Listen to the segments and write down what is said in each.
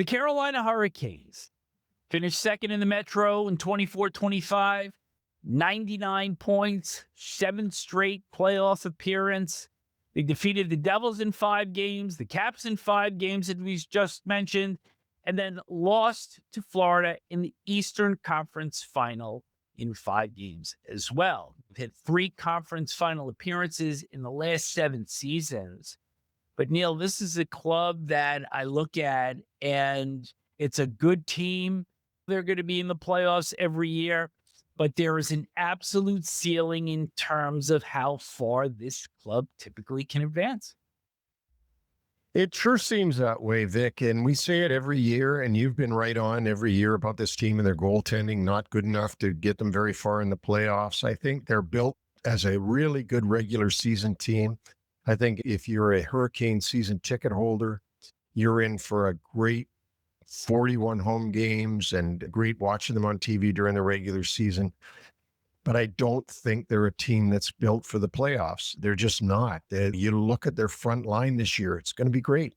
The Carolina Hurricanes finished second in the Metro in 24-25, 99 points, 7th straight playoff appearance. They defeated the Devils in 5 games, the Caps in 5 games that we just mentioned, and then lost to Florida in the Eastern Conference Final in 5 games as well. They've had 3 conference final appearances in the last 7 seasons. But Neil, this is a club that I look at and it's a good team. They're going to be in the playoffs every year, but there is an absolute ceiling in terms of how far this club typically can advance. It sure seems that way, Vic, and we say it every year, and you've been right on every year about this team and their goaltending, not good enough to get them very far in the playoffs. I think they're built as a really good regular season team. I think if you're a Hurricane season ticket holder, you're in for a great 41 home games and great watching them on TV during the regular season. But I don't think they're a team that's built for the playoffs. They're just not. You look at their front line this year, it's going to be great.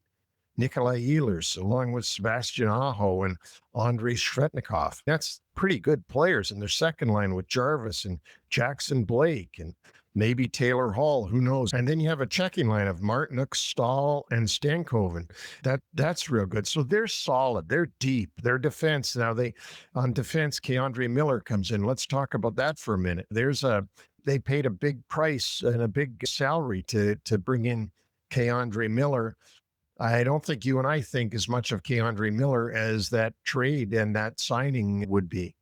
Nikolaj Ehlers, along with Sebastian Aho and Andrei Svechnikov. That's pretty good players in their second line with Jarvis and Jackson Blake and maybe Taylor Hall, who knows? And then you have a checking line of Martinook, Stahl, and Stankoven. That's real good. So they're solid. They're deep. Their defense. Now on defense, K'Andre Miller comes in. Let's talk about that for a minute. They paid a big price and a big salary to bring in K'Andre Miller. I don't think you and I think as much of K'Andre Miller as that trade and that signing would be.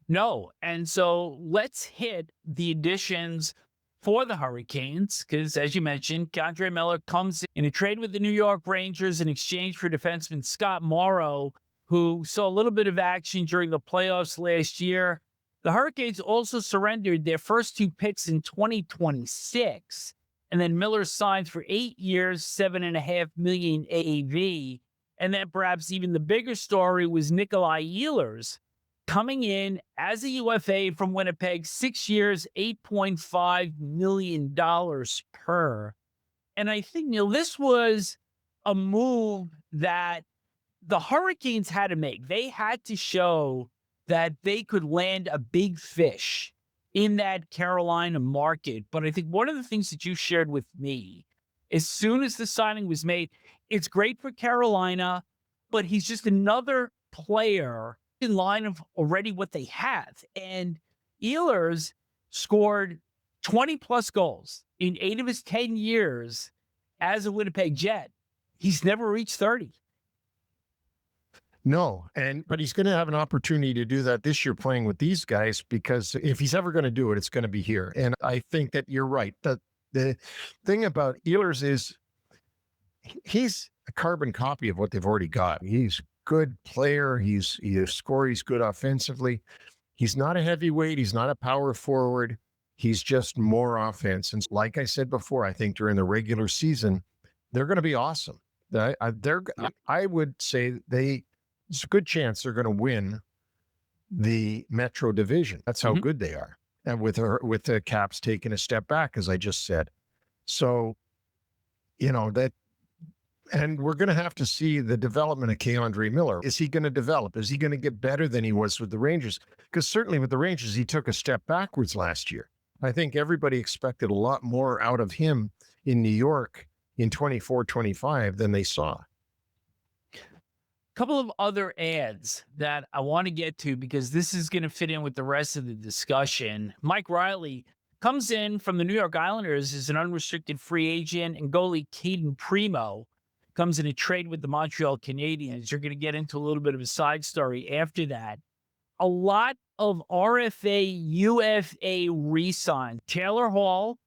No. And so let's hit the additions for the Hurricanes, because as you mentioned, K'Andre Miller comes in a trade with the New York Rangers in exchange for defenseman Scott Morrow, who saw a little bit of action during the playoffs last year. The Hurricanes also surrendered their first 2 picks in 2026. And then Miller signed for 8 years, $7.5 million AAV. And then perhaps even the bigger story was Nikolaj Ehlers coming in as a UFA from Winnipeg, 6 years, $8.5 million per. And I think, Neil, this was a move that the Hurricanes had to make. They had to show that they could land a big fish in that Carolina market. But I think one of the things that you shared with me, as soon as the signing was made, it's great for Carolina, but he's just another player in line of already what they have. And Ehlers scored 20 plus goals in 8 of his 10 years as a Winnipeg Jet. He's never reached 30. No, but he's going to have an opportunity to do that this year playing with these guys, because if he's ever going to do it, it's going to be here. And I think that you're right. The thing about Ehlers is he's a carbon copy of what they've already got. He's a good player. He scores. He's good offensively. He's not a heavyweight. He's not a power forward. He's just more offense. And like I said before, I think during the regular season, they're going to be awesome. I would say it's a good chance they're going to win the Metro Division. That's how good they are. And with the Caps taking a step back, as I just said. So, and we're going to have to see the development of K'Andre Miller. Is he going to develop? Is he going to get better than he was with the Rangers? Because certainly with the Rangers, he took a step backwards last year. I think everybody expected a lot more out of him in New York in 24-25 than they saw. Couple of other ads that I want to get to because this is going to fit in with the rest of the discussion. Mike Riley comes in from the New York Islanders as an unrestricted free agent, and goalie Caden Primeau comes in a trade with the Montreal Canadiens. You're going to get into a little bit of a side story after that. A lot of RFA, UFA re-sign. Taylor Hall,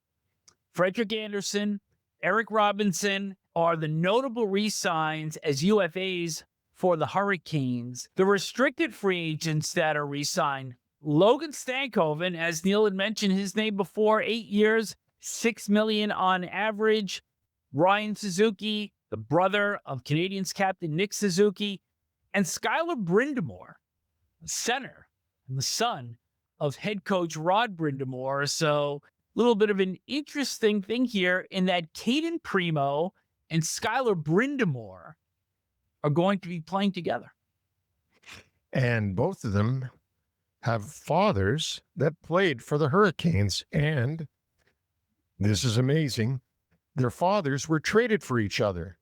Frederik Andersen, Eric Robinson are the notable re-signs as UFAs for the Hurricanes. The restricted free agents that are re-signed, Logan Stankoven, as Neil had mentioned his name before, 8 years, $6 million on average. Ryan Suzuki, the brother of Canadiens captain Nick Suzuki, and Skyler Brind'Amour, center and the son of head coach Rod Brind'Amour. So a little bit of an interesting thing here in that Caden Primeau and Skyler Brind'Amour are going to be playing together. And both of them have fathers that played for the Hurricanes. And this is amazing. Their fathers were traded for each other.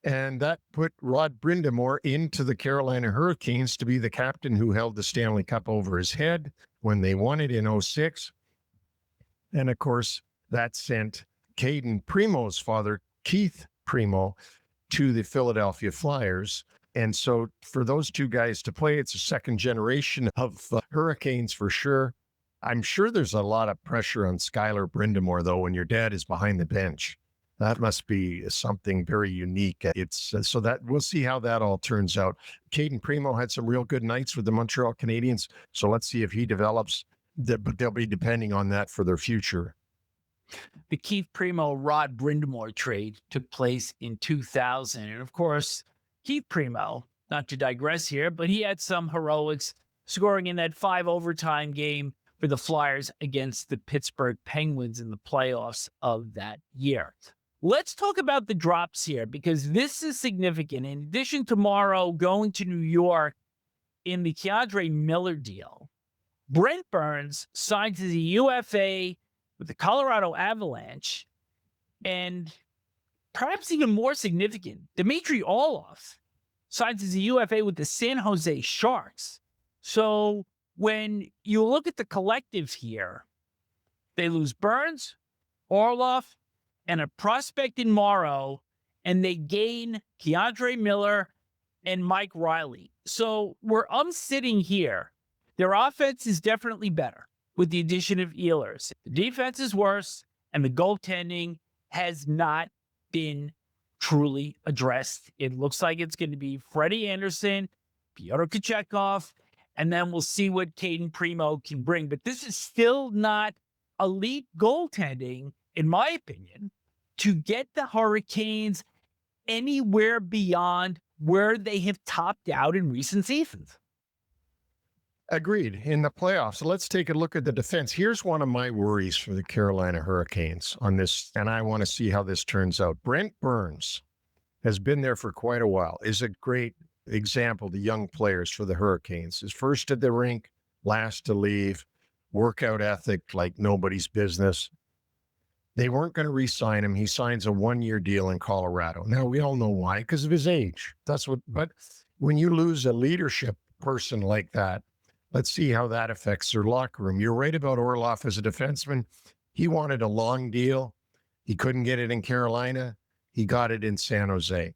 And that put Rod Brind'Amour into the Carolina Hurricanes to be the captain who held the Stanley Cup over his head when they won it in 2006. And of course, that sent Caden Primeau's father, Keith Primeau, to the Philadelphia Flyers. And so for those two guys to play, it's a second generation of Hurricanes for sure. I'm sure there's a lot of pressure on Skyler Brind'Amour, though, when your dad is behind the bench. That must be something very unique. It's so that we'll see how that all turns out. Caden Primeau had some real good nights with the Montreal Canadiens. So let's see if he develops. But they'll be depending on that for their future. The Keith Primeau-Rod Brind'Amour trade took place in 2000. And of course, Keith Primeau, not to digress here, but he had some heroics scoring in that 5 overtime game for the Flyers against the Pittsburgh Penguins in the playoffs of that year. Let's talk about the drops here because this is significant. In addition to Morrow going to New York in the K'Andre Miller deal, Brent Burns signs as a UFA with the Colorado Avalanche, and perhaps even more significant, Dmitry Orlov signs as a UFA with the San Jose Sharks. So when you look at the collective here, they lose Burns, Orlov, and a prospect in Morrow, and they gain K'Andre Miller and Mike Riley. So where I'm sitting here, their offense is definitely better with the addition of Ehlers. The defense is worse, and the goaltending has not been truly addressed. It looks like it's going to be Freddie Andersen, Pyotr Kochetkov, and then we'll see what Caden Primeau can bring. But this is still not elite goaltending, in my opinion, to get the Hurricanes anywhere beyond where they have topped out in recent seasons. Agreed. In the playoffs. So let's take a look at the defense. Here's one of my worries for the Carolina Hurricanes on this, and I want to see how this turns out. Brent Burns has been there for quite a while, is a great example to young players for the Hurricanes. Is first at the rink, last to leave, workout ethic like nobody's business. They weren't going to re-sign him. He signs a 1-year deal in Colorado. Now, we all know why, because of his age. But when you lose a leadership person like that, let's see how that affects their locker room. You're right about Orlov as a defenseman. He wanted a long deal. He couldn't get it in Carolina. He got it in San Jose.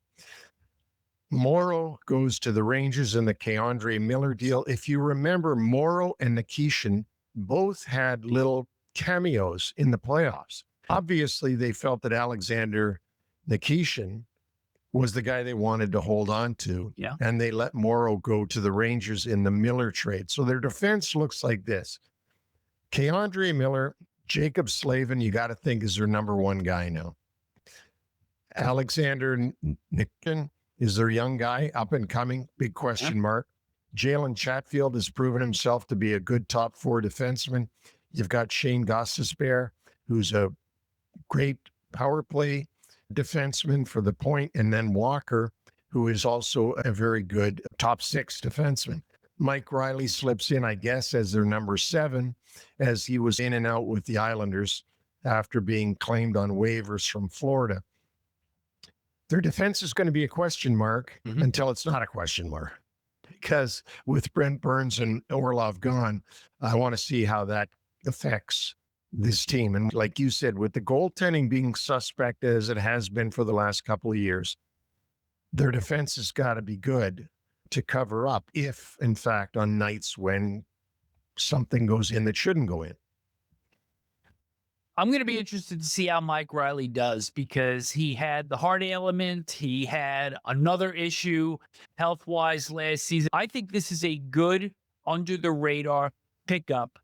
Morrow goes to the Rangers in the K'Andre Miller deal. If you remember, Morrow and Nikishin both had little cameos in the playoffs. Obviously, they felt that Alexander Nikishin was the guy they wanted to hold on to. Yeah. And they let Morrow go to the Rangers in the Miller trade. So their defense looks like this. K'Andre Miller, Jacob Slavin, you got to think is their number one guy now. Alexander Nikishin is their young guy, up and coming, big question mark. Jalen Chatfield has proven himself to be a good top 4 defenseman. You've got Shane Gostisbehere, who's a great power play defenseman for the point, and then Walker, who is also a very good top 6 defenseman. Mike Riley slips in, I guess, as their number 7, as he was in and out with the Islanders after being claimed on waivers from Florida. Their defense is going to be a question mark until it's not a question mark. Because with Brent Burns and Orlov gone, I want to see how that affects this team. And like you said, with the goaltending being suspect as it has been for the last couple of years, their defense has got to be good to cover up if, in fact, on nights when something goes in that shouldn't go in. I'm going to be interested to see how Mike Riley does because he had the heart ailment. He had another issue health-wise last season. I think this is a good under-the-radar pickup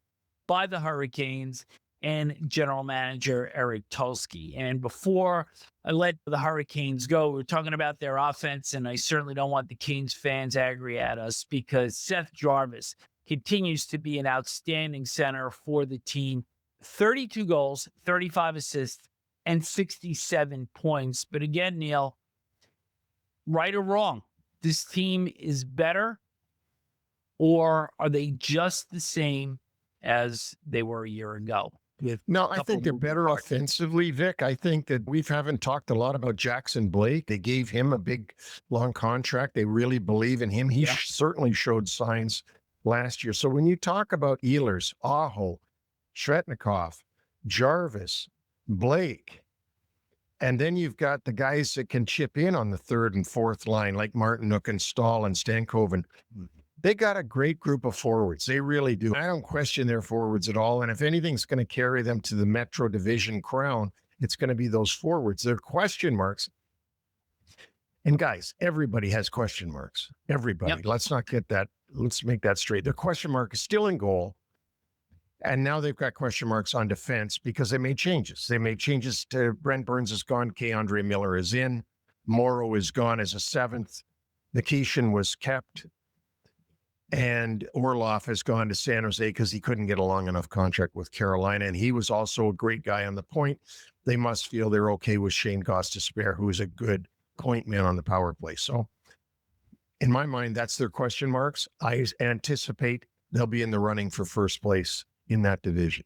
by the Hurricanes and general manager Eric Tulsky. And before I let the Hurricanes go, we're talking about their offense, and I certainly don't want the Kings fans angry at us because Seth Jarvis continues to be an outstanding center for the team. 32 goals, 35 assists, and 67 points. But again, Neil, right or wrong, this team is better, or are they just the same as they were a year ago? No, I think they're better offensively, Vic. I think that we haven't talked a lot about Jackson Blake. They gave him a big, long contract. They really believe in him. He certainly showed signs last year. So when you talk about Ehlers, Aho, Svechnikov, Jarvis, Blake, and then you've got the guys that can chip in on the third and fourth line, like Martinook and Stahl and Stankoven. They got a great group of forwards. They really do. I don't question their forwards at all. And if anything's going to carry them to the Metro Division crown, it's going to be those forwards. They're question marks. And guys, everybody has question marks. Everybody. Yep. Let's not get that. Let's make that straight. Their question mark is still in goal. And now they've got question marks on defense because they made changes. They made changes to Brent Burns is gone. Andre Miller is in. Morrow is gone as a seventh. Nikishin was kept. And Orlov has gone to San Jose because he couldn't get a long enough contract with Carolina. And he was also a great guy on the point. They must feel they're okay with Shane Gostisbehere, who is a good point man on the power play. So in my mind, that's their question marks. I anticipate they'll be in the running for first place in that division.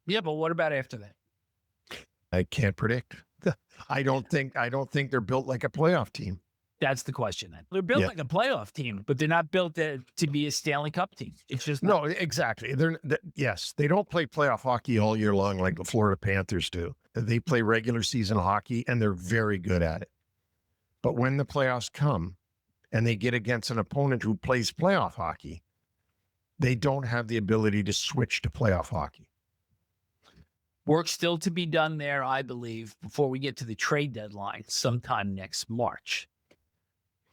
Yeah, but what about after that? I can't predict. I don't think they're built like a playoff team. That's the question then. They're built like a playoff team, but they're not built to be a Stanley Cup team. It's just no, exactly. Yes, they don't play playoff hockey all year long like the Florida Panthers do. They play regular season hockey, and they're very good at it. But when the playoffs come and they get against an opponent who plays playoff hockey, they don't have the ability to switch to playoff hockey. Work still to be done there, I believe, before we get to the trade deadline sometime next March.